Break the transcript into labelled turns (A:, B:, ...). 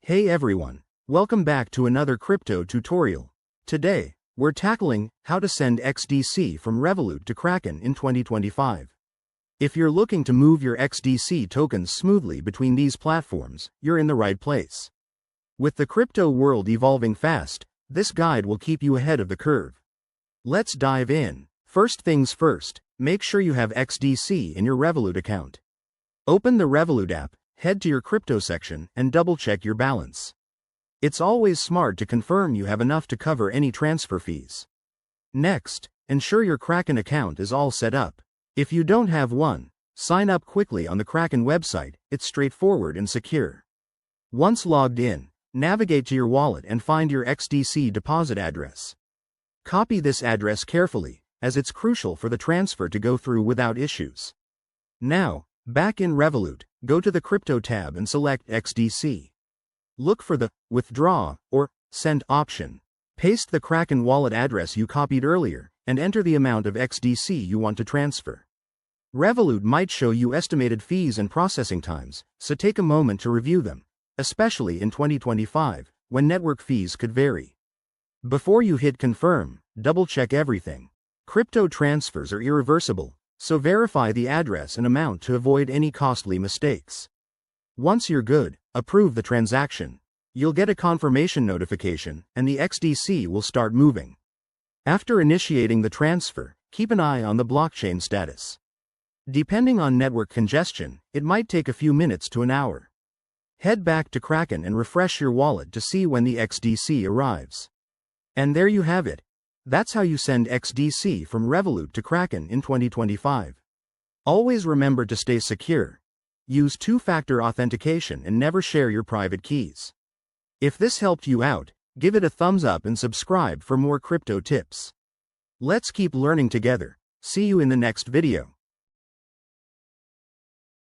A: Hey everyone, welcome back to another crypto tutorial. Today, we're tackling how to send XDC from Revolut to Kraken in 2025. If you're looking to move your XDC tokens smoothly between these platforms, you're in the right place. With the crypto world evolving fast, this guide will keep you ahead of the curve. Let's dive in. First things first, make sure you have XDC in your Revolut account. Open the Revolut app, head to your crypto section, and double-check your balance. It's always smart to confirm you have enough to cover any transfer fees. Next, ensure your Kraken account is all set up. If you don't have one, sign up quickly on the Kraken website. It's straightforward and secure. Once logged in, navigate to your wallet and find your XDC deposit address. Copy this address carefully, as it's crucial for the transfer to go through without issues. Now, back in Revolut, go to the Crypto tab and select XDC. Look for the Withdraw or Send option. Paste the Kraken wallet address you copied earlier, and enter the amount of XDC you want to transfer. Revolut might show you estimated fees and processing times, so take a moment to review them, especially in 2025, when network fees could vary. Before you hit Confirm, double-check everything. Crypto transfers are irreversible, so verify the address and amount to avoid any costly mistakes. Once you're good, approve the transaction. You'll get a confirmation notification, and the XDC will start moving. After initiating the transfer, keep an eye on the blockchain status. Depending on network congestion, it might take a few minutes to an hour. Head back to Kraken and refresh your wallet to see when the XDC arrives. And there you have it. That's how you send XDC from Revolut to Kraken in 2025. Always remember to stay secure. Use two-factor authentication and never share your private keys. If this helped you out, give it a thumbs up and subscribe for more crypto tips. Let's keep learning together. See you in the next video.